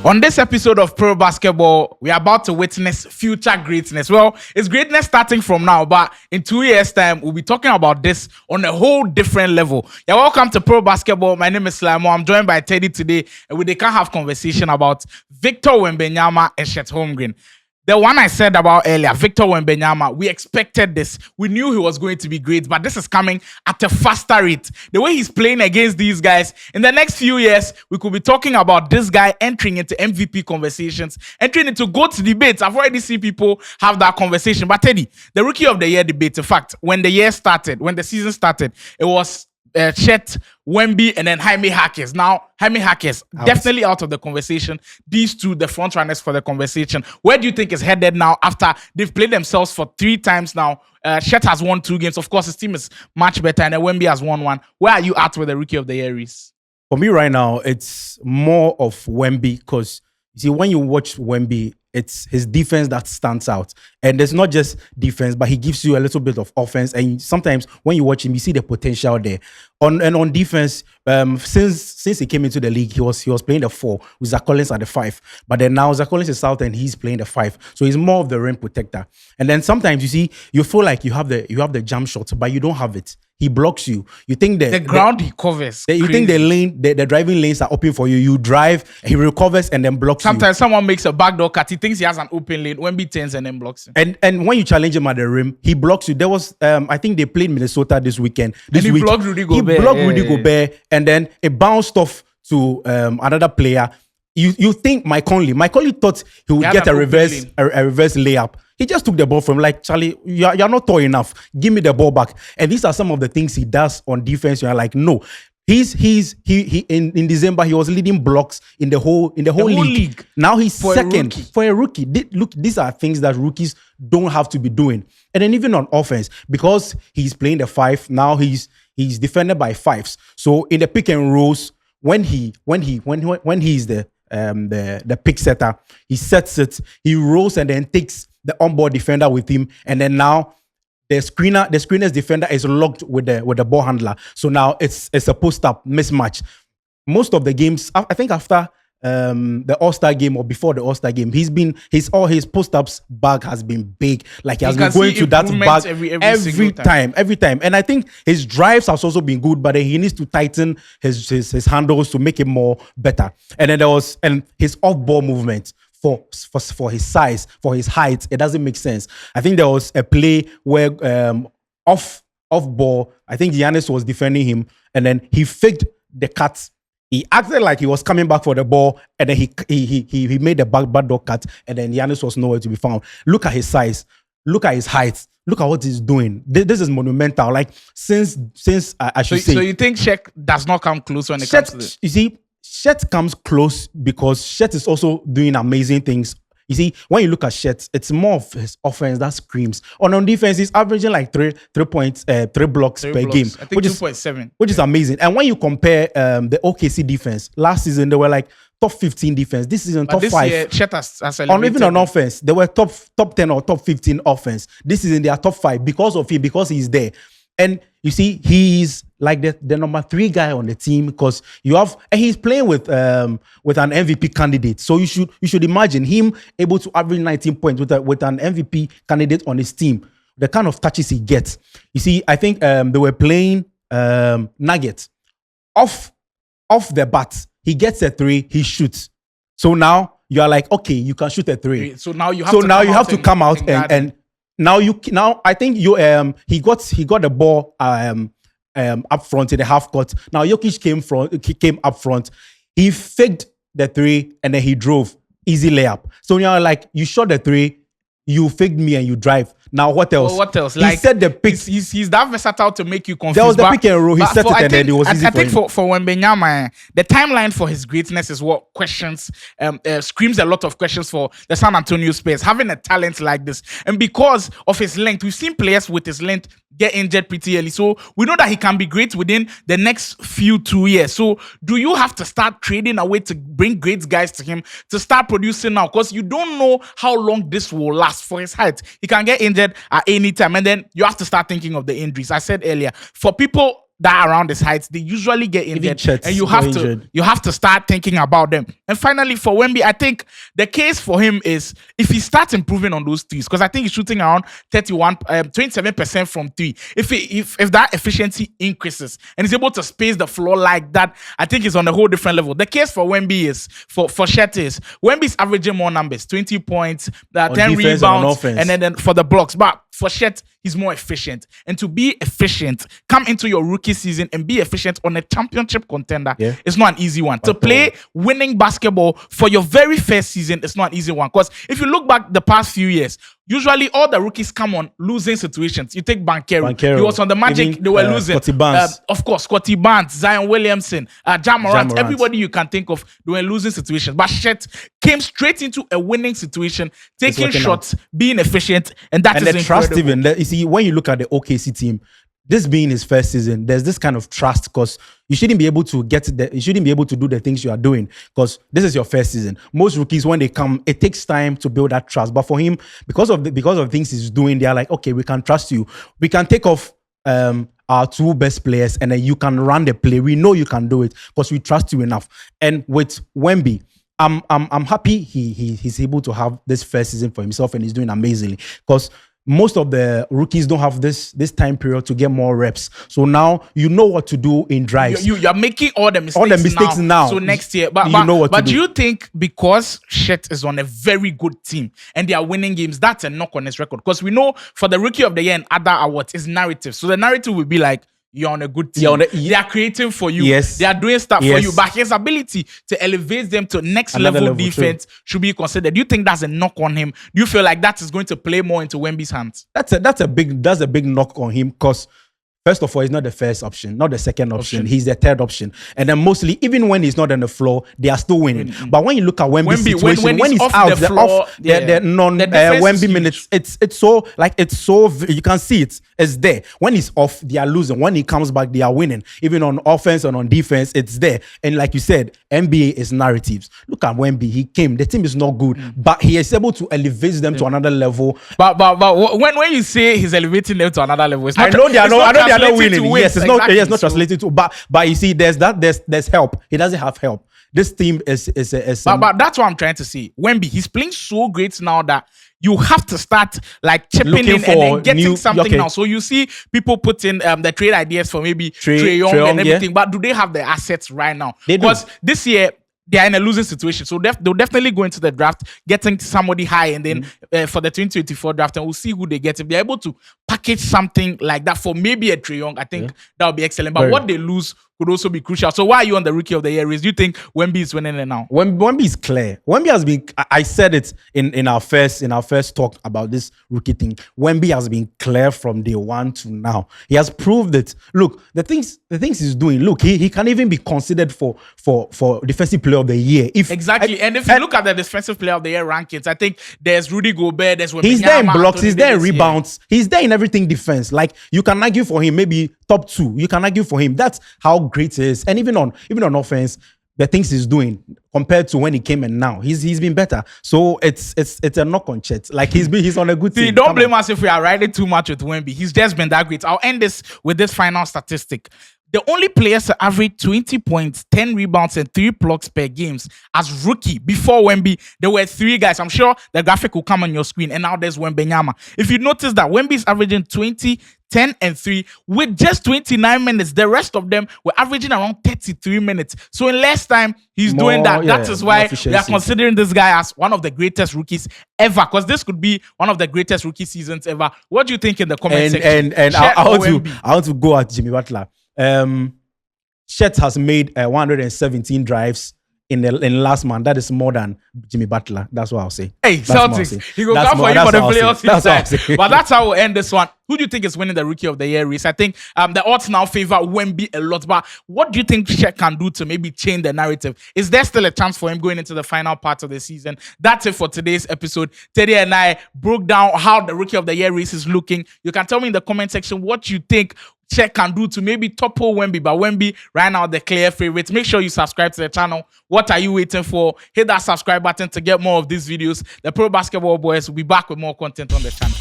On this episode of Pro Basketball, we are about to witness future greatness. Well, it's greatness starting from now, but in 2 years' time, we'll be talking about this on a whole different level. Yeah, welcome to Pro Basketball. My name is Slymorh. I'm joined by Teddy today, and we can have conversation about Victor Wembeanyama and Chet Holmgren. The one I said about earlier, Victor Wembeanyama, we expected this. We knew he was going to be great, but this is coming at a faster rate. The way he's playing against these guys, in the next few years, we could be talking about this guy entering into MVP conversations, entering into GOAT debates. I've already seen people have that conversation. But Teddy, the Rookie of the Year debate, in fact, when the season started, it was Chet, Wemby, and then Jaime Jaquez. Now, Jaime Jaquez definitely out of the conversation. These two, the front runners for the conversation. Where do you think it's headed now after they've played themselves for 3 times now? Chet has won 2 games. Of course, his team is much better, and then Wemby has won 1. Where are you at with the Rookie of the Year race? For me right now, it's more of Wemby because, you see, when you watch Wemby, it's his defense that stands out. And there's not just defense, but he gives you a little bit of offense. And sometimes when you watch him, you see the potential there. On defense, since he came into the league, he was playing the 4 with Zach Collins at the 5. But then now Zach Collins is out and he's playing the 5. So he's more of the rim protector. And then sometimes you see, you feel like you have the jump shot, but you don't have it. He blocks you. You think the ground he covers. You think the driving lanes are open for you. You drive, he recovers and then blocks Sometimes someone makes a backdoor cut. He thinks he has an open lane. Wemby turns and then blocks him. And when you challenge him at the rim, he blocks you. There was I think they played Minnesota this weekend. He blocked Rudy Gobert. He blocked Rudy Gobert, and then it bounced off to another player. You think Mike Conley thought he would get a reverse layup. He just took the ball from like, Charlie, you're not tall enough. Give me the ball back. And these are some of the things he does on defense. You're like, no. He in December he was leading blocks in the whole league. Now he's second for a rookie. Look, these are things that rookies don't have to be doing. And then even on offense, because he's playing the 5, now he's defended by 5s. So in the pick and rolls, when he's the pick setter, he sets it, he rolls and then takes the onboard defender with him, and then now the screener's defender is locked with the ball handler. So now it's a post-up mismatch. Most of the games, I think after the All-Star game or before the All-Star game, his post-ups bag has been big. Like he has been going to that bag every time. And I think his drives has also been good, but he needs to tighten his handles to make it more better. And then his off-ball movement. For his size, for his height, it doesn't make sense. I think there was a play where off ball, I think Giannis was defending him, and then he faked the cut. He acted like he was coming back for the ball, and then he made the backdoor cut, and then Giannis was nowhere to be found. Look at his size, look at his height, look at what he's doing. This is monumental. Like since I should say. So you think Shaq does not come close when it comes to this? You see, Chet comes close because Chet is also doing amazing things. You see, when you look at Chet, it's more of his offense that screams. On defense, he's averaging like 3 blocks per game. I think 2.7. Which is amazing. And when you compare the OKC defense, last season they were like top 15 defense. This season top 5. Year, Chet has even on offense, they were top 10 or top 15 offense. This season they are top 5 because of him, because he's there. And you see, he's like the number 3 guy on the team because and he's playing with an MVP candidate. So you should imagine him able to average 19 points with an MVP candidate on his team. The kind of touches he gets. You see, I think they were playing Nuggets. Off the bat, he gets a 3, he shoots. So now you are like, okay, you can shoot a 3. So now you have to come out and Now I think he got the ball up front in the half court. Now Jokic came up front. He faked the 3 and then he drove. Easy layup. So you're like, you shot the 3, you faked me and you drive. Now what else? Well, what else? He said the pick. He's that versatile to make you confused. There was the pick and roll. He set it and then it was easy for him. I think for Wembeanyama, the timeline for his greatness is what screams a lot of questions for the San Antonio Spurs. Having a talent like this, and because of his length, we've seen players with his length get injured pretty early. So we know that he can be great within the next few 2 years. So do you have to start trading a way to bring great guys to him to start producing now? Because you don't know how long this will last for his height. He can get injured at any time. And then you have to start thinking of the injuries. I said earlier, for people that around his height, they usually get injured, Chet and you got have to start thinking about them. And finally, for Wemby, I think the case for him is if he starts improving on those threes, because I think he's shooting around 27% from three. If that efficiency increases and he's able to space the floor like that, I think he's on a whole different level. The case for Wemby is for Chet is Wemby's averaging more numbers, 20 points, 10 rebounds, and then for the blocks. But for Chet, he's more efficient. And to be efficient, come into your rookie season and be efficient on a championship contender. It's not an easy one. To play winning basketball for your very first season, it's not an easy one. Because if you look back the past few years, usually all the rookies come on losing situations. You take Banchero. He was on the Magic. They were losing. Of course, Scotty Barnes, Zion Williamson, Ja Morant, everybody you can think of, they were losing situations. But Chet came straight into a winning situation, taking shots, being efficient, and that is incredible. Trust even. You see, when you look at the OKC team, this being his first season, there's this kind of trust because you shouldn't be able to you shouldn't be able to do the things you are doing because this is your first season. Most rookies, when they come, it takes time to build that trust. But for him, because of things he's doing, they're like, okay, we can trust you. We can take off our two best players and then you can run the play. We know you can do it because we trust you enough. And with Wemby, I'm happy he's able to have this first season for himself and he's doing amazingly because most of the rookies don't have this time period to get more reps. So now you know what to do in drives. You're making all the mistakes now. So next year, you know what to do. Do you think because Chet is on a very good team and they are winning games, that's a knock on his record? Because we know for the Rookie of the Year and other awards, it's narrative. So the narrative will be like, you're on a good team. They are creating for you. Yes. They are doing stuff for you. But his ability to elevate them to next level defense should be considered. Do you think that's a knock on him? Do you feel like that is going to play more into Wemby's hands? That's a big knock on him because first of all, he's not the first option, not the second option. He's the third option. And then mostly, even when he's not on the floor, they are still winning. But when you look at Wemby's situation, when he's out, the Wemby minutes, it's so, you can see it's there. When he's off, they are losing. When he comes back, they are winning. Even on offense and on defense, it's there. And like you said, NBA is narratives. Look at Wemby. He came. The team is not good, but he is able to elevate them to another level. But when you say he's elevating them to another level, it's not. They are not winning. Yes, it's not. Yes, not translated to. But you see, there's help. He doesn't have help. This team is. But that's what I'm trying to say. Wemby, he's playing so great now that you have to start like chipping in and then getting something now. So you see people put in the trade ideas for maybe Trae Young and everything. But do they have the assets right now? Because this year they are in a losing situation. So they'll definitely go into the draft, getting somebody high, and then for the 2024 draft, and we'll see who they get. If they're able to package something like that for maybe a Trae Young, I think that would be excellent. But what they lose could also be crucial. So why are you on the Rookie of the Year race? Do you think Wemby is winning it now? Wemby is clear. Wemby has been. I said it in our first talk about this rookie thing. Wemby has been clear from day one to now. He has proved it. Look, the things he's doing. Look, he can even be considered for Defensive Player of the Year. If you look at the Defensive Player of the Year rankings, I think there's Rudy Gobert. There's Wembeanyama. He's there in blocks. He's there in rebounds. He's there in everything defense. Like you can argue for him, maybe top 2. You can argue for him. That's how great he is. And even on offense, the things he's doing compared to when he came in now, he's been better. So it's a knock on Chet. Like he's on a good team. Don't blame us if we are riding too much with Wemby. He's just been that great. I'll end this with this final statistic. The only players to average 20 points, 10 rebounds, and 3 blocks per games as rookie before Wemby, there were 3 guys. I'm sure the graphic will come on your screen. And now there's Wembeanyama. If you notice that Wemby is averaging 20, 10, and 3 with just 29 minutes. The rest of them were averaging around 33 minutes. So in less time, he's doing that. That is why we are considering this guy as one of the greatest rookies ever. Because this could be one of the greatest rookie seasons ever. What do you think in the comment section? And I want to go at Jimmy Butler. Chet has made 117 drives in last month. That is more than Jimmy Butler. That's what I'll say. Hey, Celtics, he will come for you for the playoffs. But that's how we'll end this one. Who do you think is winning the Rookie of the Year race? I think the odds now favor Wemby a lot. But what do you think Chet can do to maybe change the narrative? Is there still a chance for him going into the final part of the season? That's it for today's episode. Teddy and I broke down how the Rookie of the Year race is looking. You can tell me in the comment section what you think Chet can do to maybe topple Wemby, but Wemby right now the clear favorite. Make sure you subscribe to the channel. What are you waiting for? Hit that subscribe button to get more of these videos. The Pro Basketball Boys will be back with more content on the channel.